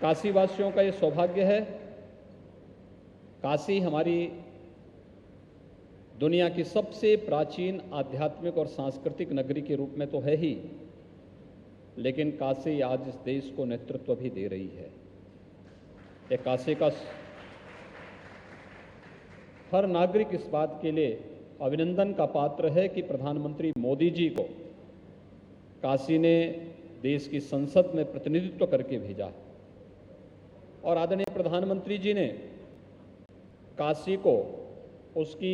काशी वासियों का ये सौभाग्य है। काशी हमारी दुनिया की सबसे प्राचीन आध्यात्मिक और सांस्कृतिक नगरी के रूप में तो है ही, लेकिन काशी आज इस देश को नेतृत्व भी दे रही है। ये काशी का हर नागरिक इस बात के लिए अभिनंदन का पात्र है कि प्रधानमंत्री मोदी जी को काशी ने देश की संसद में प्रतिनिधित्व करके भेजा और आदरणीय प्रधानमंत्री जी ने काशी को उसकी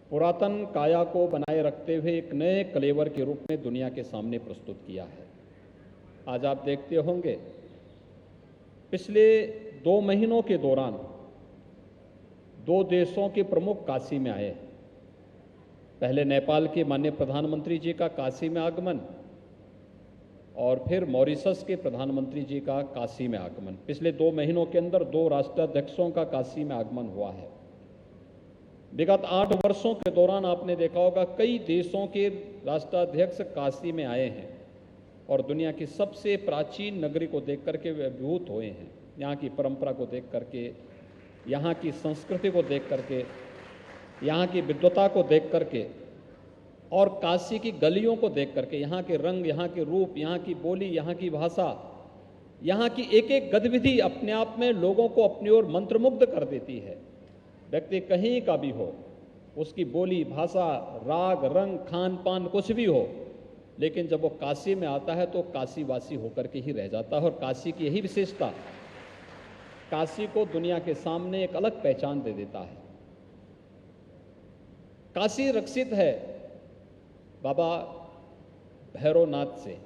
पुरातन काया को बनाए रखते हुए एक नए कलेवर के रूप में दुनिया के सामने प्रस्तुत किया है। आज आप देखते होंगे पिछले 2 महीनों के दौरान 2 देशों के प्रमुख काशी में आए। पहले नेपाल के माननीय प्रधानमंत्री जी का काशी में आगमन और फिर मॉरिशस के प्रधानमंत्री जी का काशी में आगमन। पिछले 2 महीनों के अंदर 2 राष्ट्राध्यक्षों का काशी में आगमन हुआ है। विगत 8 वर्षों के दौरान आपने देखा होगा कई देशों के राष्ट्राध्यक्ष काशी में आए हैं और दुनिया की सबसे प्राचीन नगरी को देख करके वे अभिभूत हुए हैं। यहाँ की परंपरा को देख करके, यहाँ की संस्कृति को देख करके, यहाँ की विद्वता को देख करके और काशी की गलियों को देख करके, यहाँ के रंग, यहाँ के रूप, यहाँ की बोली, यहाँ की भाषा, यहाँ की एक एक गतिविधि अपने आप में लोगों को अपनी ओर मंत्रमुग्ध कर देती है। व्यक्ति कहीं का भी हो, उसकी बोली, भाषा, राग, रंग, खान पान कुछ भी हो, लेकिन जब वो काशी में आता है तो काशी वासी होकर के ही रह जाता है। और काशी की यही विशेषता काशी को दुनिया के सामने एक अलग पहचान दे देता है। काशी रक्षित है बाबा भैरवनाथ से,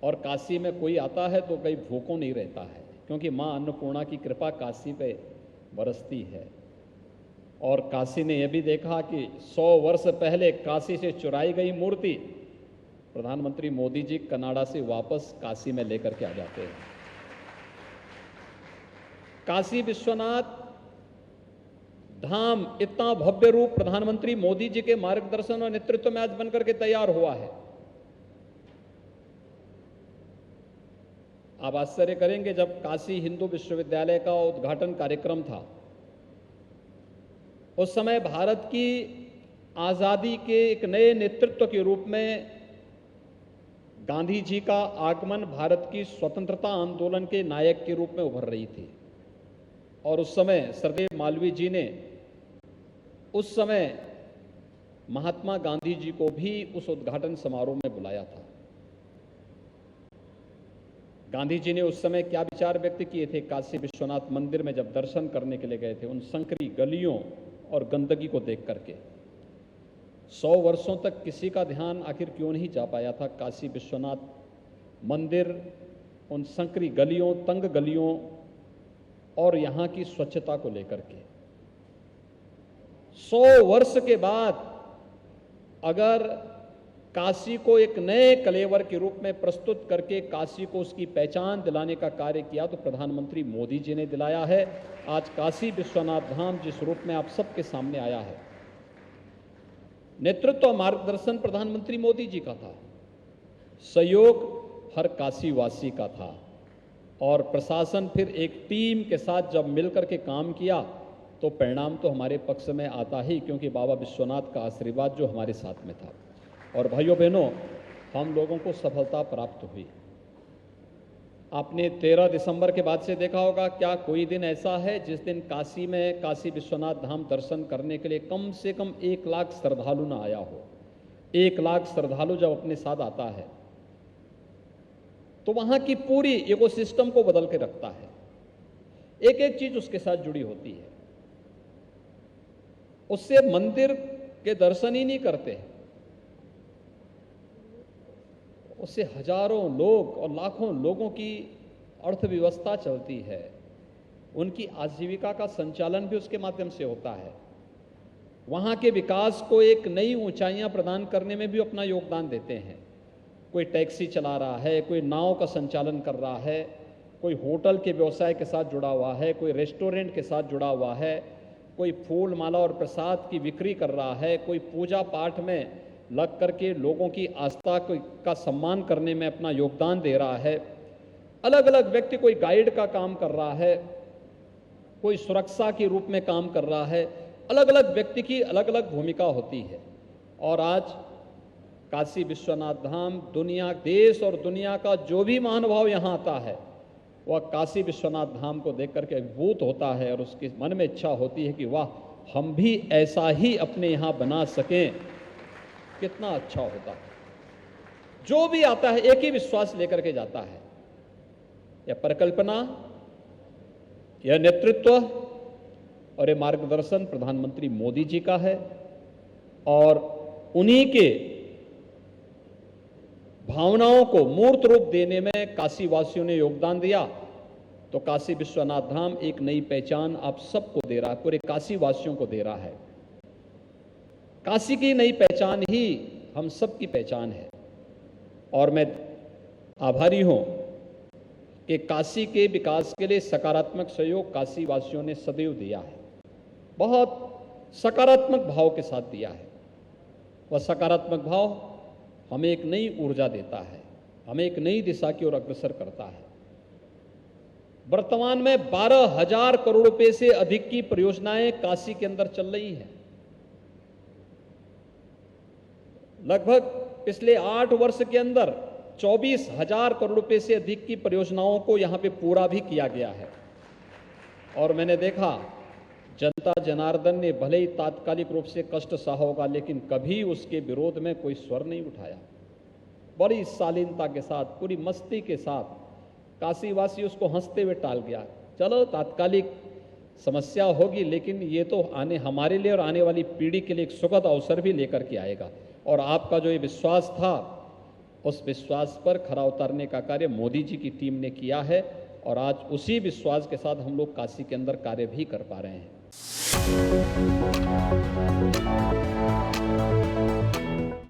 और काशी में कोई आता है तो कहीं भूखों नहीं रहता है, क्योंकि मां अन्नपूर्णा की कृपा काशी पे बरसती है। और काशी ने यह भी देखा कि 100 वर्ष पहले काशी से चुराई गई मूर्ति प्रधानमंत्री मोदी जी कनाडा से वापस काशी में लेकर के आ जाते हैं। काशी विश्वनाथ धाम इतना भव्य रूप प्रधानमंत्री मोदी जी के मार्गदर्शन और नेतृत्व में आज बनकर के तैयार हुआ है। आप आश्चर्य करेंगे, जब काशी हिंदू विश्वविद्यालय का उद्घाटन कार्यक्रम था उस समय भारत की आजादी के एक नए नेतृत्व के रूप में गांधी जी का आगमन भारत की स्वतंत्रता आंदोलन के नायक के रूप में उभर रही थी। और उस समय सरदेव मालवीय जी ने उस समय महात्मा गांधी जी को भी उस उद्घाटन समारोह में बुलाया था। गांधी जी ने उस समय क्या विचार व्यक्त किए थे? काशी विश्वनाथ मंदिर में जब दर्शन करने के लिए गए थे, उन संकरी गलियों और गंदगी को देख करके 100 वर्षों तक किसी का ध्यान आखिर क्यों नहीं जा पाया था काशी विश्वनाथ मंदिर, उन संकरी गलियों, तंग गलियों और यहां की स्वच्छता को लेकर के। 100 वर्ष के बाद अगर काशी को एक नए कलेवर के रूप में प्रस्तुत करके काशी को उसकी पहचान दिलाने का कार्य किया तो प्रधानमंत्री मोदी जी ने दिलाया है। आज काशी विश्वनाथ धाम जिस रूप में आप सबके सामने आया है, नेतृत्व और मार्गदर्शन प्रधानमंत्री मोदी जी का था, सहयोग हर काशीवासी का था और प्रशासन फिर एक टीम के साथ जब मिलकर के काम किया तो परिणाम तो हमारे पक्ष में आता ही, क्योंकि बाबा विश्वनाथ का आशीर्वाद जो हमारे साथ में था। और भाइयों बहनों, हम लोगों को सफलता प्राप्त हुई। आपने 13 दिसंबर के बाद से देखा होगा, क्या कोई दिन ऐसा है जिस दिन काशी में काशी विश्वनाथ धाम दर्शन करने के लिए कम से कम 1 लाख श्रद्धालु ना आया हो? 1 लाख श्रद्धालु जब अपने साथ आता है तो वहां की पूरी इकोसिस्टम को बदल के रखता है। एक एक चीज उसके साथ जुड़ी होती है। उससे मंदिर के दर्शन ही नहीं करते, उससे हजारों लोग और लाखों लोगों की अर्थव्यवस्था चलती है, उनकी आजीविका का संचालन भी उसके माध्यम से होता है। वहां के विकास को एक नई ऊंचाइयां प्रदान करने में भी अपना योगदान देते हैं। कोई टैक्सी चला रहा है, कोई नाव का संचालन कर रहा है, कोई होटल के व्यवसाय के साथ जुड़ा हुआ है, कोई रेस्टोरेंट के साथ जुड़ा हुआ है, कोई फूल माला और प्रसाद की बिक्री कर रहा है, कोई पूजा पाठ में लग करके लोगों की आस्था का सम्मान करने में अपना योगदान दे रहा है। अलग अलग व्यक्ति, कोई गाइड का काम कर रहा है, कोई सुरक्षा के रूप में काम कर रहा है, अलग अलग व्यक्ति की अलग अलग भूमिका होती है। और आज काशी विश्वनाथ धाम दुनिया, देश और दुनिया का जो भी महानुभाव यहाँ आता है वह काशी विश्वनाथ धाम को देख करके अभिभूत होता है और उसके मन में इच्छा होती है कि वाह, हम भी ऐसा ही अपने यहाँ बना सकें, कितना अच्छा होता। जो भी आता है एक ही विश्वास लेकर के जाता है, यह परिकल्पना, यह नेतृत्व और यह मार्गदर्शन प्रधानमंत्री मोदी जी का है। और उन्हीं के भावनाओं को मूर्त रूप देने में काशी वासियों ने योगदान दिया, तो काशी विश्वनाथ धाम एक नई पहचान आप सबको दे रहा है, पूरे काशी वासियों को दे रहा है। काशी की नई पहचान ही हम सब की पहचान है। और मैं आभारी हूं कि काशी के विकास के लिए सकारात्मक सहयोग काशी वासियों ने सदैव दिया है, बहुत सकारात्मक भाव के साथ दिया है। वह सकारात्मक भाव हमें एक नई ऊर्जा देता है, हमें एक नई दिशा की ओर अग्रसर करता है। वर्तमान में 12,000 करोड़ रुपए से अधिक की परियोजनाएं काशी के अंदर चल रही हैं। लगभग पिछले 8 वर्ष के अंदर 24,000 करोड़ रुपए से अधिक की परियोजनाओं को यहां पे पूरा भी किया गया है। और मैंने देखा, जनता जनार्दन ने भले ही तात्कालिक रूप से कष्ट सहा होगा, लेकिन कभी उसके विरोध में कोई स्वर नहीं उठाया। बड़ी शालीनता के साथ, पूरी मस्ती के साथ काशीवासी उसको हंसते हुए टाल गया। चलो, तात्कालिक समस्या होगी, लेकिन ये तो हमारे लिए और आने वाली पीढ़ी के लिए एक सुखद अवसर भी लेकर के आएगा। और आपका जो ये विश्वास था, उस विश्वास पर खरा उतारने का कार्य मोदी जी की टीम ने किया है। और आज उसी विश्वास के साथ हम लोग काशी के अंदर कार्य भी कर पा रहे हैं।